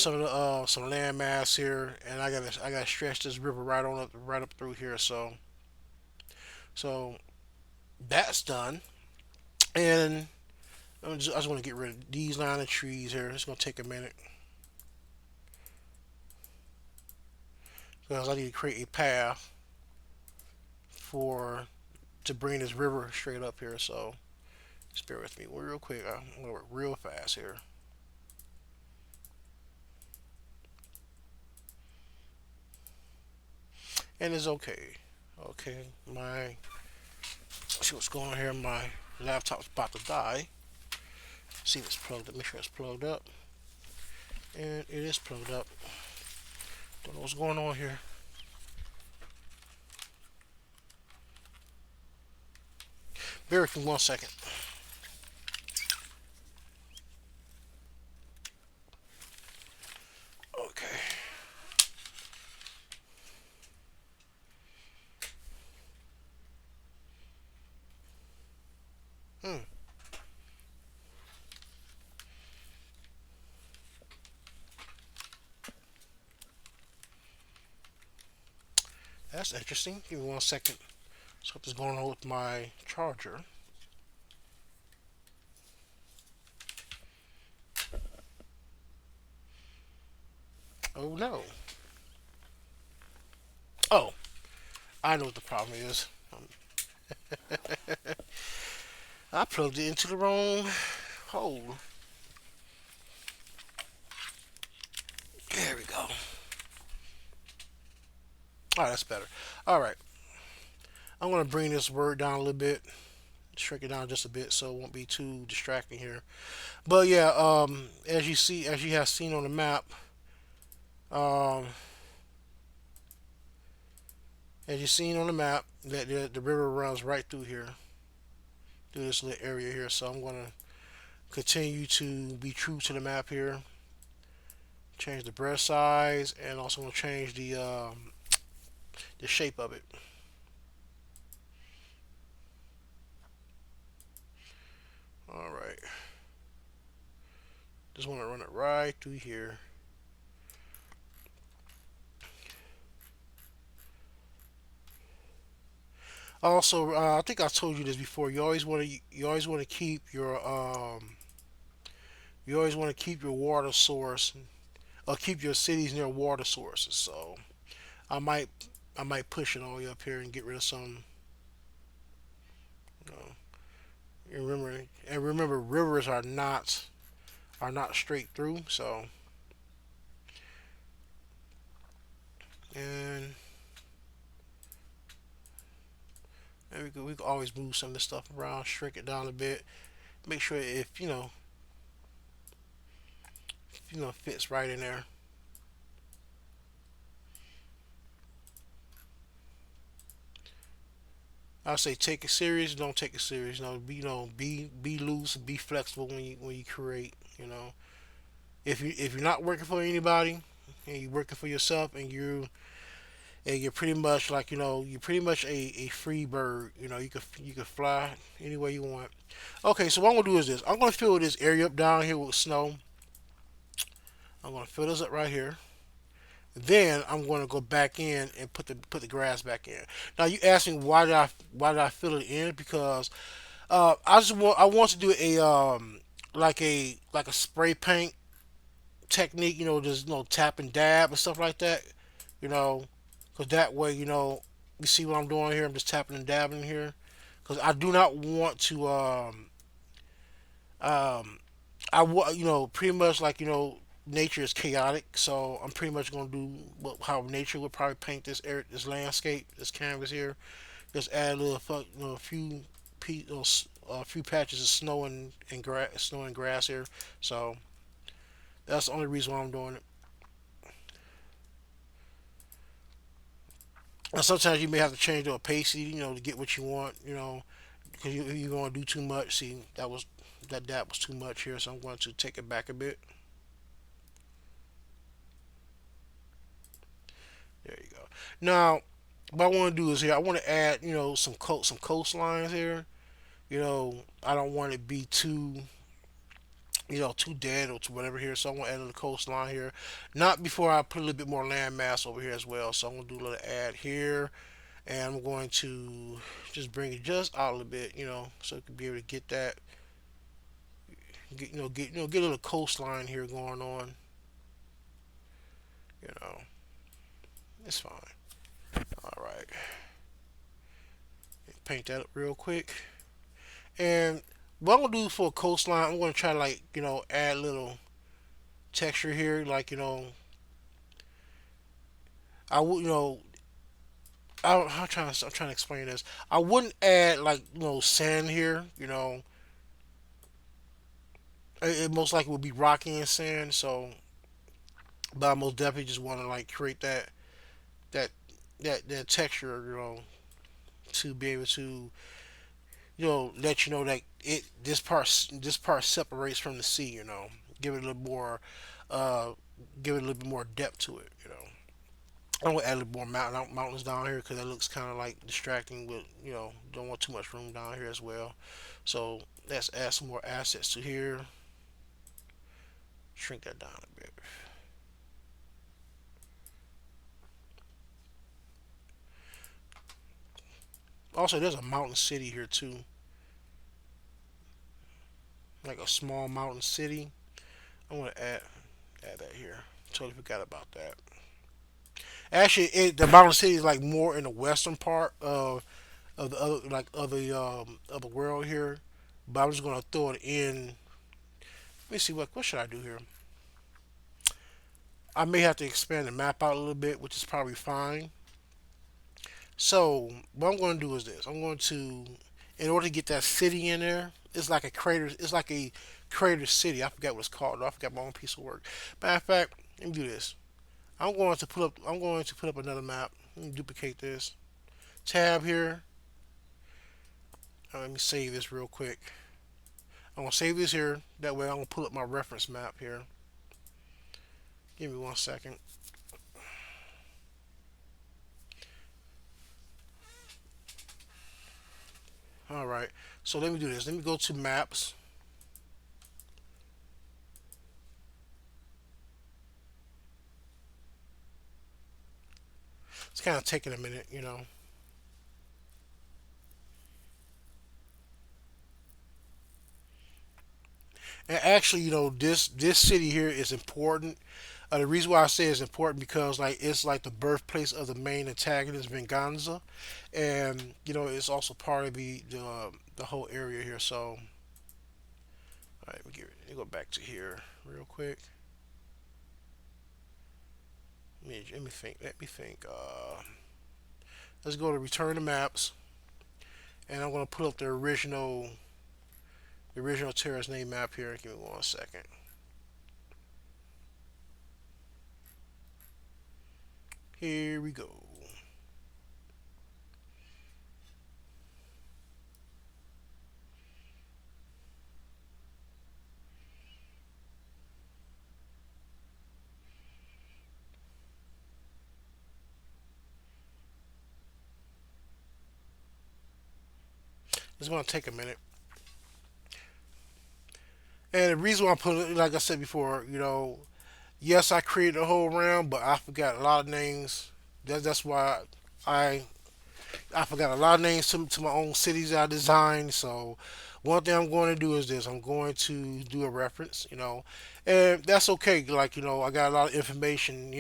rid of some land mass here, and I gotta stretch this river right up through here. So that's done, and I just want to get rid of these line of trees here. It's gonna take a minute because I need to create a path for to bring this river straight up here. So just bear with me real quick. I'm gonna work real fast here, and it's okay. Okay, my see what's going on here. My laptop's about to die. See if it's plugged up. Make sure it's plugged up, and it is plugged up. Don't know what's going on here. Bear with me 1 second. Okay. Hmm. That's interesting. Give me 1 second. Something's going on with my charger. Oh no. Oh, I know what the problem is. I plugged it into the wrong hole. There we go. All right, that's better. All right, I'm gonna bring this word down a little bit, shrink it down just a bit, so it won't be too distracting here. But yeah, as you have seen on the map, um, as you've seen on the map, that the river runs right through here, through this little area here. So I'm gonna continue to be true to the map here. Change the brush size, and also gonna change the shape of it. All right, just want to run it right through here. Also, I think I told you this before. You always want to keep your water source, or keep your cities near water sources. So I might I might push it all the way up here and get rid of some. You know, and remember, rivers are not straight through. So, and there we go. We can always move some of this stuff around, shrink it down a bit, make sure if fits right in there. I say take it serious, don't take it serious. Be loose, be flexible when you create. If you're not working for anybody and you're working for yourself, and you're pretty much like you're pretty much a free bird. You can fly any way you want. Okay, so what I'm gonna do is this. I'm gonna fill this area up down here with snow. I'm gonna fill this up right here. Then I'm going to go back in and put the grass back in. Now you asking why did I fill it in? Because I want to do a like a spray paint technique. Just tap and dab and stuff like that. You know, because that way you see what I'm doing here. I'm just tapping and dabbing here because I do not want to um pretty much like nature is chaotic, so I'm pretty much gonna do how nature would probably paint this landscape, this canvas here. Just add a little, a few patches of snow and grass here. So that's the only reason why I'm doing it. And sometimes you may have to change the opacity, to get what you want, because you're gonna do too much. See, that was too much here, so I'm going to take it back a bit. There you go. Now, what I want to do is here. I want to add, some coastlines here. I don't want it to be too too dead or to whatever here. So I'm gonna add a little coastline here. Not before I put a little bit more land mass over here as well. So I'm gonna do a little add here, and I'm going to just bring it just out a little bit, so you can be able to get that, get a little coastline here going on. You know, it's fine. All right, paint that up real quick. And what I'm gonna do for a coastline, I'm gonna try to like add a little texture here, like I would I'm trying to explain this. I wouldn't add like sand here. It most likely would be rocky and sand. So, but I most definitely just want to like create that that texture. To be able to let you know that this part separates from the sea. Give it a little more, uh, give it a little bit more depth to it. I'm gonna add a little more mountains down here because that looks kind of like distracting. But don't want too much room down here as well. So let's add some more assets to here. Shrink that down a bit. Also, there's a mountain city here too, like a small mountain city. I'm gonna add that here. Totally forgot about that. Actually, the mountain city is like more in the western part of the other like of the world here. But I'm just gonna throw it in. Let me see what should I do here. I may have to expand the map out a little bit, which is probably fine. So what I'm going to do is this. I'm going to, in order to get that city in there, it's like a crater. It's like a crater city. I forgot what it's called. I forgot my own piece of work. Matter of fact, let me do this. I'm going to put up another map. Let me duplicate this tab here. Let me save this real quick. I'm gonna save this here. That way, I'm gonna pull up my reference map here. Give me 1 second. All right. So let me do this. Let me go to maps. It's kind of taking a minute. And actually, this city here is important. The reason why I say it's important because like it's like the birthplace of the main antagonist Venganza, and it's also part of the whole area here. So, all right, let me go back to here real quick. Let me think. Let me think. Let's go to return to maps, and I'm gonna put up the original Terres Nei map here. Give me 1 second. Here we go. It's gonna take a minute. And the reason why I put it, like I said before, yes, I created a whole round, but I forgot a lot of names. That's why I I forgot a lot of names to my own cities that I designed. So one thing I'm going to do is this: I'm going to do a reference, and that's okay. Like I got a lot of information.